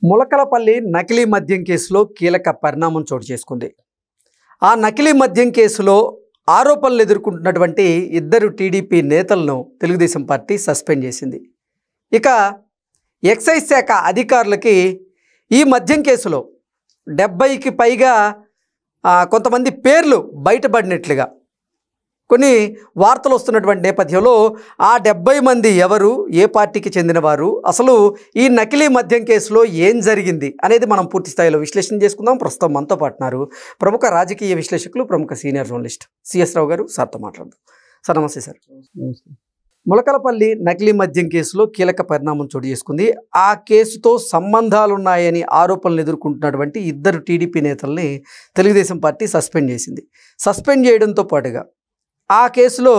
ములకలపల్లి నకిలీ మద్యం కేసులో కీలక పరిణామం చోటు చేసుకుంది. ఆ నకిలీ మద్యం కేసులో ఆరోపణలు ఎదుర్కొంటున్నటువంటి ఇద్దరు టీడీపీ నేతలను తెలుగుదేశం పార్టీ సస్పెండ్ చేసింది. ఇక ఎక్సైజ్ శాఖ అధికారులకి ఈ మద్యం కేసులో 70కి పైగా కొంతమంది పేర్లు బయటపడినట్లుగా కొన్ని వార్తలు వస్తున్నటువంటి నేపథ్యంలో ఆ 70 మంది ఎవరు, ఏ పార్టీకి చెందినవారు, అసలు ఈ నకిలీ మద్యం కేసులో ఏం జరిగింది అనేది మనం పూర్తి స్థాయిలో విశ్లేషణ చేసుకుందాం. ప్రస్తుతం మనతో పాటున్నారు ప్రముఖ రాజకీయ విశ్లేషకులు, ప్రముఖ సీనియర్ జర్నలిస్ట్ సిఎస్ రావు గారు. సార్తో మాట్లాడదాం. సార్ నమస్తే. సార్ ములకలపల్లి నకిలీ మద్యం కేసులో కీలక పరిణామం చోటు చేసుకుంది. ఆ కేసుతో సంబంధాలున్నాయని ఆరోపణలు ఎదుర్కొంటున్నటువంటి ఇద్దరు టీడీపీ నేతల్ని తెలుగుదేశం పార్టీ సస్పెండ్ చేసింది. సస్పెండ్ చేయడంతో పాటుగా ఆ కేసులో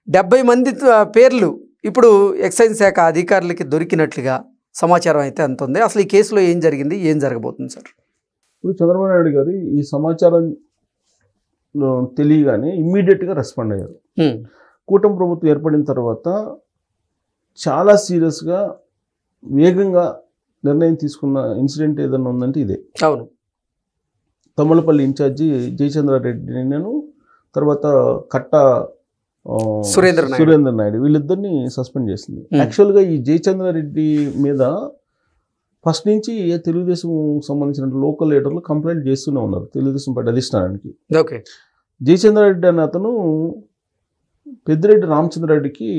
70 మంది పేర్లు ఇప్పుడు ఎక్సైజ్ శాఖ అధికారులకి దొరికినట్లుగా సమాచారం అయితే అందుతుంది. అసలు ఈ కేసులో ఏం జరిగింది, ఏం జరగబోతుంది సార్? ఇప్పుడు చంద్రబాబు నాయుడు గారు ఈ సమాచారం తెలియగానే ఇమ్మీడియట్గా రెస్పాండ్ అయ్యారు. కూటమి ప్రభుత్వం ఏర్పడిన తర్వాత చాలా సీరియస్గా వేగంగా నిర్ణయం తీసుకున్న ఇన్సిడెంట్ ఏదైనా ఉందంటే ఇదే. అవును. తమ్మలపల్లి ఇన్ఛార్జి జయచంద్రారెడ్డిని, నేను తర్వాత కట్ట సురేంద్ర నాయుడు వీళ్ళిద్దరిని సస్పెండ్ చేసింది. యాక్చువల్గా ఈ జయచంద్రారెడ్డి మీద ఫస్ట్ నుంచి తెలుగుదేశం సంబంధించిన లోకల్ లీడర్లు కంప్లైంట్ చేస్తూనే ఉన్నారు తెలుగుదేశం పార్టీ అధిష్టానానికి. ఓకే. జయచంద్రారెడ్డి అనే అతను పెద్దిరెడ్డి రామచంద్రారెడ్డికి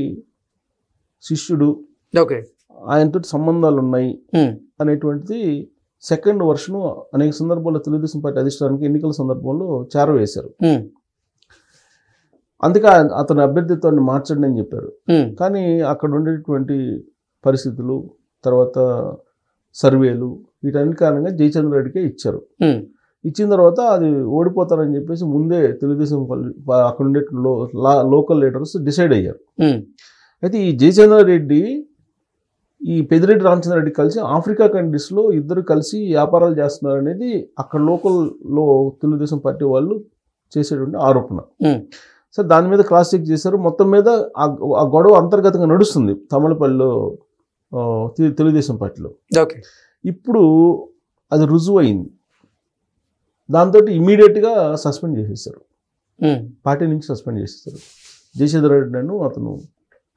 శిష్యుడు, ఓకే, ఆయనతో సంబంధాలు ఉన్నాయి అనేటువంటిది సెకండ్ వర్షన్ అనేక సందర్భాల్లో తెలుగుదేశం పార్టీ అధిష్టానానికి ఎన్నికల సందర్భంలో చేరవేశారు. అందుకే అతని అభ్యర్థిత్వాన్ని మార్చండి అని చెప్పారు. కానీ అక్కడ ఉండేటువంటి పరిస్థితులు, తర్వాత సర్వేలు, వీటన్ని కారణంగా జయచంద్రారెడ్డికే ఇచ్చారు. ఇచ్చిన తర్వాత అది ఓడిపోతారని చెప్పేసి ముందే తెలుగుదేశం అక్కడ ఉండే లోకల్ లీడర్స్ డిసైడ్ అయ్యారు. అయితే ఈ జయచంద్రారెడ్డి ఈ పెద్దిరెడ్డి రామచంద్రారెడ్డి కలిసి ఆఫ్రికా కంట్రీస్లో ఇద్దరు కలిసి వ్యాపారాలు చేస్తున్నారు అనేది అక్కడ లోకల్లో తెలుగుదేశం పార్టీ వాళ్ళు చేసేటువంటి ఆరోపణ. సో దాని మీద క్రాస్ చెక్ చేశారు. మొత్తం మీద ఆ గొడవ అంతర్గతంగా నడుస్తుంది తమ్మలపల్లిలో తెలుగుదేశం పార్టీలో. ఇప్పుడు అది రుజువు అయింది. దాంతో ఇమీడియట్గా సస్పెండ్ చేసేసారు, పార్టీ నుంచి సస్పెండ్ చేసేసారు. జయచంద్రారెడ్డి అను అతను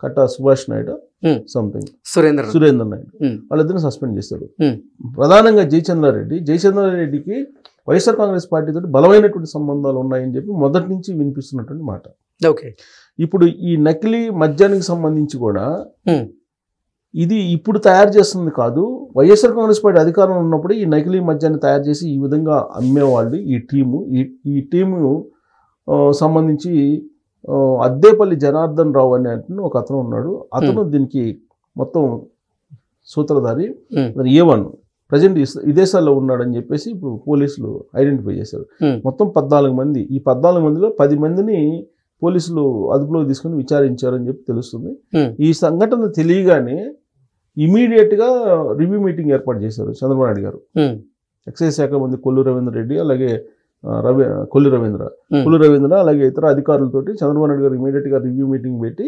కట్ట సుభాష్ నాయుడు సంథింగ్ సురేంద్ర నాయుడు వాళ్ళిద్దరిని సస్పెండ్ చేశారు. ప్రధానంగా జయచంద్రారెడ్డికి వైఎస్ఆర్ కాంగ్రెస్ పార్టీతో బలమైనటువంటి సంబంధాలు ఉన్నాయని చెప్పి మొదటి నుంచి వినిపిస్తున్నటువంటి మాట. ఓకే. ఇప్పుడు ఈ నకిలీ మద్యానికి సంబంధించి కూడా ఇది ఇప్పుడు తయారు చేస్తుంది కాదు, వైఎస్ఆర్ కాంగ్రెస్ పార్టీ అధికారంలో ఉన్నప్పుడు ఈ నకిలీ మద్యాన్ని తయారు చేసి ఈ విధంగా అమ్మేవాళ్ళు ఈ టీము సంబంధించి అద్దేపల్లి జనార్దన్ రావు అనే ఒక అతను ఉన్నాడు. అతను దీనికి మొత్తం సూత్రధారి. A1 ప్రజెంట్ విదేశాల్లో ఉన్నాడని చెప్పేసి ఇప్పుడు పోలీసులు ఐడెంటిఫై చేశారు. మొత్తం 14 మంది. ఈ 14 మందిలో 10 మందిని పోలీసులు అదుపులోకి తీసుకుని విచారించారని చెప్పి తెలుస్తుంది. ఈ సంఘటన తెలియగానే ఇమీడియట్గా రివ్యూ మీటింగ్ ఏర్పాటు చేశారు చంద్రబాబు నాయుడు గారు. ఎక్సైజ్ శాఖ మంత్రి కొల్లు రవీంద్ర రెడ్డి, అలాగే కొల్లు రవీంద్ర అలాగే ఇతర అధికారులతోటి చంద్రబాబు నాయుడు గారు ఇమీడియట్గా రివ్యూ మీటింగ్ పెట్టి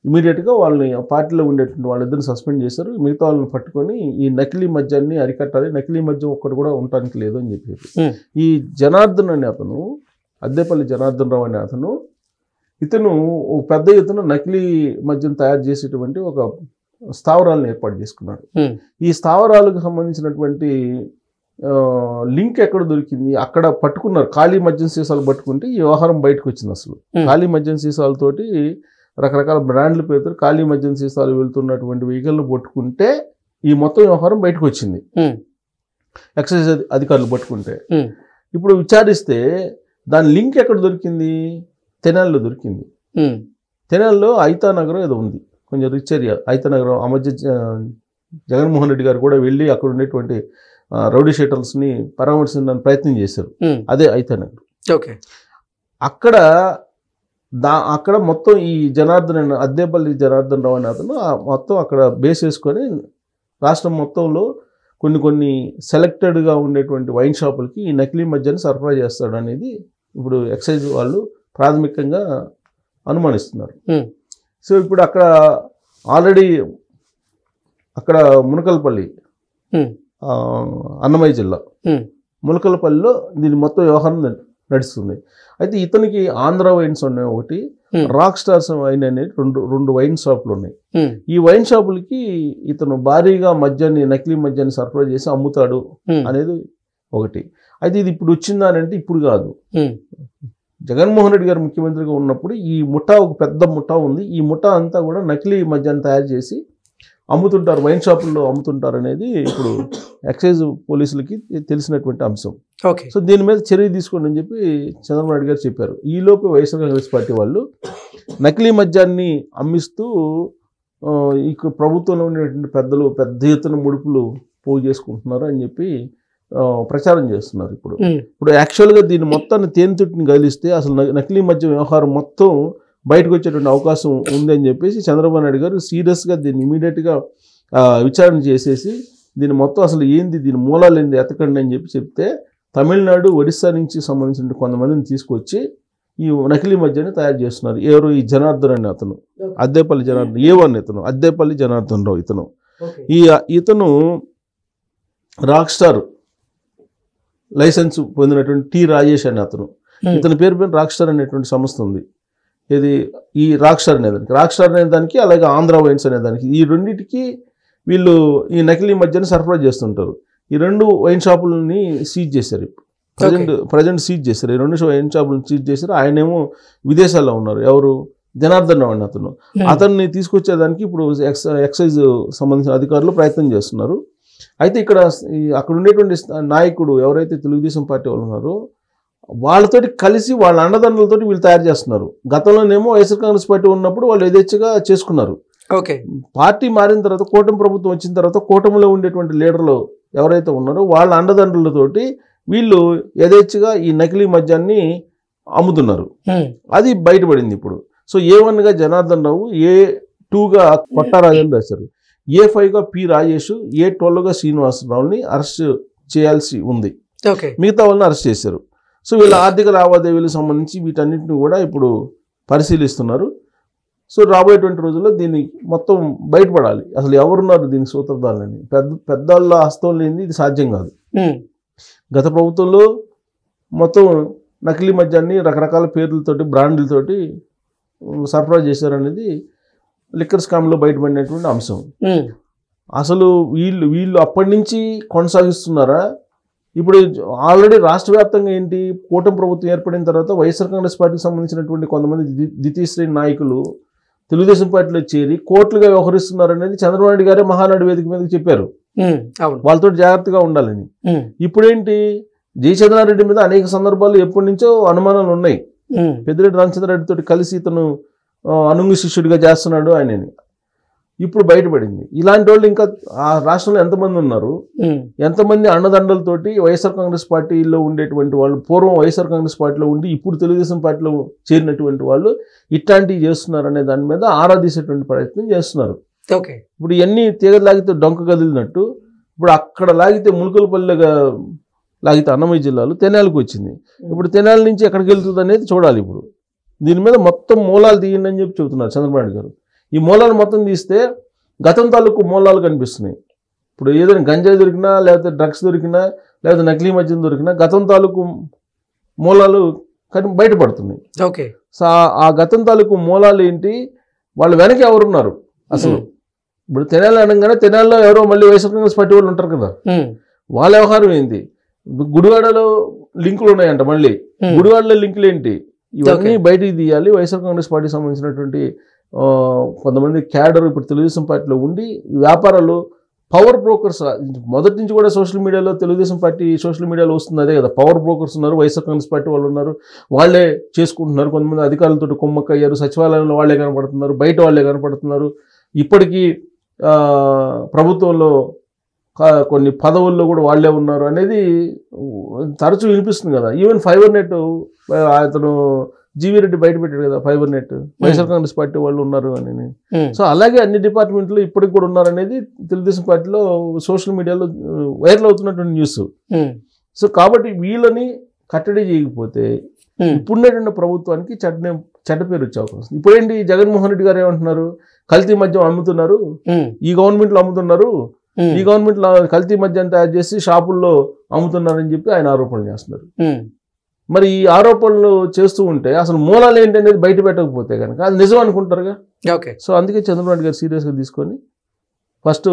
ఇమీడియట్గా వాళ్ళని పార్టీలో ఉండేటువంటి వాళ్ళిద్దరిని సస్పెండ్ చేశారు. మిగతా వాళ్ళని పట్టుకొని ఈ నకిలీ మద్యాన్ని అరికట్టాలి, నకిలీ మద్యం ఒక్కటి కూడా ఉండటానికి లేదు అని చెప్పేసి ఈ జనార్దన్ అనే అతను, అద్దేపల్లి జనార్దన్ రావు అనే అతను, ఇతను పెద్ద ఎత్తున నకిలీ మద్యం తయారు చేసేటువంటి ఒక స్థావరాలను ఏర్పాటు చేసుకున్నాడు. ఈ స్థావరాలకు సంబంధించినటువంటి లింక్ ఎక్కడ దొరికింది, అక్కడ పట్టుకున్నారు. ఖాళీ మద్యం సీసాలు పట్టుకుంటే ఈ వ్యవహారం బయటకు వచ్చింది. అసలు ఖాళీ మద్యం సీసాలతోటి రకరకాల బ్రాండ్ల పేరుతో ఖాళీ మద్యం సీసాలు వెళ్తున్నటువంటి వెహికల్ను పట్టుకుంటే ఈ మొత్తం వ్యవహారం బయటకు వచ్చింది ఎక్సైజ్ అధికారులు పట్టుకుంటే. ఇప్పుడు విచారిస్తే దాని లింక్ ఎక్కడ దొరికింది, తెనాలిలో దొరికింది. తెనాలిలో ఐతానగరం ఏదో ఉంది, కొంచెం రిచ్ ఏరియా ఐతానగరం. ఆ మధ్య జగన్మోహన్ రెడ్డి గారు కూడా వెళ్ళి అక్కడ ఉండేటువంటి రౌడీ షీటర్స్ని పరామర్శించడానికి ప్రయత్నం చేశారు. అదే ఐతానగరం. ఓకే. అక్కడ మొత్తం ఈ అద్దేపల్లి జనార్దన్ రావు అనే అతను మొత్తం అక్కడ బేస్ వేసుకొని రాష్ట్రం మొత్తంలో కొన్ని సెలెక్టెడ్గా ఉండేటువంటి వైన్ షాపులకి ఈ నకిలీ మద్యాన్ని సరఫరా చేస్తాడు అనేది ఇప్పుడు ఎక్సైజ్ వాళ్ళు ప్రాథమికంగా అనుమానిస్తున్నారు. సో ఇప్పుడు అక్కడ ఆల్రెడీ మునకలపల్లి అన్నమయ్య జిల్లా ములకలపల్లిలో దీని మొత్తం వ్యవహారం నడుస్తుంది. అయితే ఇతనికి ఆంధ్ర వైన్స్ ఉన్నాయి ఒకటి, రాక్ స్టార్స్ వైన్ అనేది రెండు వైన్ షాపులు ఉన్నాయి. ఈ వైన్ షాపులకి ఇతను భారీగా మద్యాన్ని, నకిలీ మద్యాన్ని సరఫరా చేసి అమ్ముతాడు అనేది ఒకటి. అయితే ఇది ఇప్పుడు వచ్చిందా అని అంటే ఇప్పుడు కాదు. జగన్మోహన్ రెడ్డి గారు ముఖ్యమంత్రిగా ఉన్నప్పుడు ఈ ముఠా, ఒక పెద్ద ముఠా ఉంది. ఈ ముఠా అంతా కూడా నకిలీ మద్యాన్ని తయారు చేసి అమ్ముతుంటారు, వైన్ షాపుల్లో అమ్ముతుంటారు అనేది ఇప్పుడు ఎక్సైజ్ పోలీసులకి తెలిసినటువంటి అంశం. సో దీని మీద చర్య తీసుకోండి అని చెప్పి చంద్రబాబు నాయుడు గారు చెప్పారు. ఈలోపు వైఎస్ఆర్ కాంగ్రెస్ పార్టీ వాళ్ళు నకిలీ మద్యాన్ని అమ్మిస్తూ ఇక ప్రభుత్వంలో ఉండేటువంటి పెద్దలు పెద్ద ఎత్తున ముడుపులు పోగు చేసుకుంటున్నారు అని చెప్పి ప్రచారం చేస్తున్నారు. ఇప్పుడు యాక్చువల్గా దీన్ని మొత్తాన్ని తేనెతుట్టిని గదిలిస్తే అసలు నకిలీ మద్యం వ్యవహారం మొత్తం బయటకు వచ్చేటువంటి అవకాశం ఉంది అని చెప్పేసి చంద్రబాబు నాయుడు గారు సీరియస్గా దీన్ని ఇమీడియట్గా విచారణ చేసేసి దీన్ని మొత్తం అసలు ఏంది, దీని మూలాలు ఏంది ఎతకండి అని చెప్తే తమిళనాడు, ఒడిస్సా నుంచి సంబంధించిన కొంతమందిని తీసుకొచ్చి ఈ నకిలీ మద్యాన్ని తయారు చేస్తున్నారు. ఎవరు? ఈ జనార్దన్ అనే అతను, అద్దేపల్లి జనార్దన్, A1 ఇతను, అద్దేపల్లి జనార్దన్ రావు ఇతను. ఇతను రాక్ స్టార్ లైసెన్స్ పొందినటువంటి టి రాజేష్ అనే అతను. ఇతని పేరు పైన రాక్ స్టార్ అనేటువంటి సంస్థ ఉంది. ఇది ఈ రాక్ స్టార్ అనేదానికి, రాక్ స్టార్ అనేదానికి, అలాగే ఆంధ్ర వైన్స్ అనేదానికి, ఈ రెండింటికి వీళ్ళు ఈ నకిలీ మద్యాన్ని సరఫరా చేస్తుంటారు. ఈ రెండు వైన్ షాపులని సీజ్ చేశారు. ప్రజెంట్ సీజ్ చేశారు. ఈ రెండు వైన్ షాపులను సీజ్ చేశారు. ఆయనేమో విదేశాల్లో ఉన్నారు. ఎవరు? జనార్దన్ రావు అతను. అతన్ని తీసుకొచ్చేదానికి ఇప్పుడు ఎక్సైజ్ సంబంధించిన అధికారులు ప్రయత్నం చేస్తున్నారు. అయితే ఇక్కడ అక్కడ ఉండేటువంటి నాయకుడు ఎవరైతే తెలుగుదేశం పార్టీ వాళ్ళు ఉన్నారో వాళ్ళతోటి కలిసి వాళ్ళ అండదండలతో వీళ్ళు తయారు చేస్తున్నారు. గతంలోనేమో వైఎస్ఆర్ కాంగ్రెస్ పార్టీ ఉన్నప్పుడు వాళ్ళు యథేచ్ఛగా చేసుకున్నారు. పార్టీ మారిన తర్వాత, కూటమి ప్రభుత్వం వచ్చిన తర్వాత కూటమిలో ఉండేటువంటి లీడర్లు ఎవరైతే ఉన్నారో వాళ్ళ అండదండలతోటి వీళ్ళు యథేచ్ఛగా ఈ నకిలీ మద్యాన్ని అమ్ముతున్నారు. అది బయటపడింది ఇప్పుడు. సో A1గా జనార్దన్ రావు, A2గా కొట్టారాజన్ రాశారు, A5గా పి రాజేష్, A12గా శ్రీనివాసరావుని అరెస్ట్ చేయాల్సి ఉంది. మిగతా వాళ్ళని అరెస్ట్ చేశారు. సో వీళ్ళ ఆర్థిక లావాదేవీలకు సంబంధించి వీటన్నిటిని కూడా ఇప్పుడు పరిశీలిస్తున్నారు. సో రాబోయేటువంటి రోజుల్లో దీన్ని మొత్తం బయటపడాలి. అసలు ఎవరున్నారు దీనికి సూత్రధారులని. పెద్దవాళ్ళ హస్తం లేనిది ఇది సాధ్యం కాదు. గత ప్రభుత్వంలో మొత్తం నకిలీ మద్యాన్ని రకరకాల పేర్లతోటి, బ్రాండ్లతోటి సరఫరా చేశారనేది లిక్కర్ స్కామ్లో బయటపడినటువంటి అంశం. అసలు వీళ్ళు అప్పటి నుంచి కొనసాగిస్తున్నారా? ఇప్పుడు ఆల్రెడీ రాష్ట్ర వ్యాప్తంగా ఏంటి, కూటమి ప్రభుత్వం ఏర్పడిన తర్వాత వైఎస్ఆర్ కాంగ్రెస్ పార్టీకి సంబంధించినటువంటి కొంతమంది ద్వితీయ శ్రేణి నాయకులు తెలుగుదేశం పార్టీలో చేరి కోట్లుగా వ్యవహరిస్తున్నారు అనేది చంద్రబాబు నాయుడు గారే మహానాడు వేదిక మీదకి చెప్పారు. వాళ్ళతో జాగ్రత్తగా ఉండాలని. ఇప్పుడేంటి, జయచంద్రారెడ్డి మీద అనేక సందర్భాల్లో ఎప్పటి నుంచో అనుమానాలు ఉన్నాయి. పెద్దిరెడ్డి రామచంద్రారెడ్డి తోటి కలిసి ఇతను అనుంగి శిష్యుడిగా చేస్తున్నాడు ఆయనని. ఇప్పుడు బయటపడింది. ఇలాంటి వాళ్ళు ఇంకా ఆ రాష్ట్రంలో ఎంతమంది ఉన్నారు? ఎంతమంది అండదండలతోటి వైఎస్ఆర్ కాంగ్రెస్ పార్టీలో ఉండేటువంటి వాళ్ళు, పూర్వం వైఎస్ఆర్ కాంగ్రెస్ పార్టీలో ఉండి ఇప్పుడు తెలుగుదేశం పార్టీలో చేరినటువంటి వాళ్ళు ఇట్లాంటివి చేస్తున్నారు అనే దాని మీద ఆరాధించేటువంటి ప్రయత్నం చేస్తున్నారు. ఇప్పుడు ఇవన్నీ తీగ లాగితే డొంక కదిలినట్టు ఇప్పుడు అక్కడ లాగితే ములకలపల్లిగా లాగితే అన్నమయ్య జిల్లాలో తెనాలికి వచ్చింది. ఇప్పుడు తెనాలి నుంచి ఎక్కడికి వెళ్తుంది అనేది చూడాలి. ఇప్పుడు దీని మీద మొత్తం మూలాలు తీయండి అని చెప్పి చెబుతున్నారు చంద్రబాబు గారు. ఈ మూలాలు మొత్తం తీస్తే గతం తాలూకు మూలాలు కనిపిస్తున్నాయి. ఇప్పుడు ఏదైనా గంజాయి దొరికినా, లేకపోతే డ్రగ్స్ దొరికినా, లేకపోతే నకిలీ మద్యం దొరికినా గతం తాలూకు మూలాలు బయటపడుతున్నాయి. సో ఆ గతం తాలూకు మూలాలు ఏంటి, వాళ్ళు వెనక ఎవరున్నారు అసలు? ఇప్పుడు తెనాలి అనగానే తెనాలిలో ఎవరో మళ్ళీ వైఎస్ఆర్ కాంగ్రెస్ పార్టీ వాళ్ళు ఉంటారు కదా, వాళ్ళ వ్యవహారం ఏంటి? గుడివాడలో లింకులు ఉన్నాయంట. మళ్ళీ గుడివాడలో లింకులు ఏంటి? ఇవన్నీ బయటికి తీయాలి. వైఎస్ఆర్ కాంగ్రెస్ పార్టీకి సంబంధించినటువంటి కొంతమంది క్యాడర్ ఇప్పుడు తెలుగుదేశం పార్టీలో ఉండి వ్యాపారాలు, పవర్ బ్రోకర్స్, మొదటి నుంచి కూడా సోషల్ మీడియాలో తెలుగుదేశం పార్టీ సోషల్ మీడియాలో వస్తుంది అదే కదా, పవర్ బ్రోకర్స్ ఉన్నారు, వైఎస్ఆర్ కాంగ్రెస్ పార్టీ వాళ్ళు ఉన్నారు, వాళ్ళే చేసుకుంటున్నారు. కొంతమంది అధికారులతో కుమ్మక్కయ్యారు, సచివాలయంలో వాళ్ళే కనపడుతున్నారు, బయట వాళ్ళే కనపడుతున్నారు. ఇప్పటికీ ప్రభుత్వంలో కొన్ని పదవుల్లో కూడా వాళ్ళే ఉన్నారు అనేది తరచూ వినిపిస్తుంది కదా. ఈవెన్ ఫైబర్ నెట్ అతను జీవీరెడ్డి బయట పెట్టాడు కదా, fibre net YSR Congress party వాళ్ళు ఉన్నారు అని. సో అలాగే అన్ని డిపార్ట్మెంట్లు ఇప్పటికి కూడా ఉన్నారనేది తెలుగుదేశం పార్టీలో సోషల్ మీడియాలో వైరల్ అవుతున్నటువంటి న్యూస్. సో కాబట్టి వీళ్ళని కట్టడి చేయకపోతే ఇప్పుడున్నటువంటి ప్రభుత్వానికి చెడ్డ పేరు వచ్చే అవకాశం. ఇప్పుడేంటి, జగన్మోహన్ రెడ్డి గారు ఏమంటున్నారు, కల్తీ మద్యం అమ్ముతున్నారు, ఈ గవర్నమెంట్లో అమ్ముతున్నారు, ఈ గవర్నమెంట్ కల్తీ మద్యాన్ని తయారు చేసి షాపుల్లో అమ్ముతున్నారని చెప్పి ఆయన ఆరోపణలు చేస్తున్నారు. మరి ఈ ఆరోపణలు చేస్తూ ఉంటే అసలు మూలాలు ఏంటి అనేది బయట పెట్టకపోతే కనుక అది నిజం అనుకుంటారుగా. ఓకే. సో అందుకే చంద్రబాబు నాయుడు గారు సీరియస్గా తీసుకొని ఫస్ట్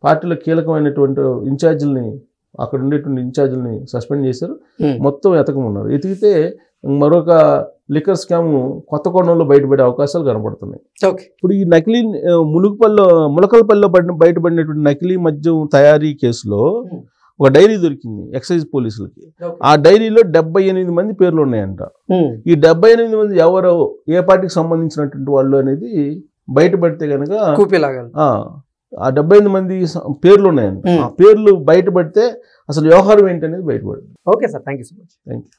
పార్టీలో కీలకమైనటువంటి ఇన్ఛార్జీలని, అక్కడ ఉండేటువంటి ఇన్ఛార్జీలని సస్పెండ్ చేశారు. మొత్తం ఎతకమున్నారు. ఎతికితే మరొక లిక్కర్ స్కామ్ కొత్త కోణంలో బయటపడే అవకాశాలు కనబడుతున్నాయి. ఇప్పుడు ఈ నకిలీ ములకలపల్లిలో బయటపడినటువంటి నకిలీ మద్యం తయారీ కేసులో ఒక డైరీ దొరికింది ఎక్సైజ్ పోలీసులకి. ఆ డైరీలో 78 మంది పేర్లు ఉన్నాయంట. ఈ 78 మంది ఎవరో ఏ పార్టీకి సంబంధించినటువంటి వాళ్ళు అనేది బయటపడితే కనుక ఆ 78 మంది పేర్లు ఉన్నాయంట. ఆ పేర్లు బయటపడితే అసలు వ్యవహారం ఏంటనేది బయటపడింది. Okay sir, thank you so much. Thank you.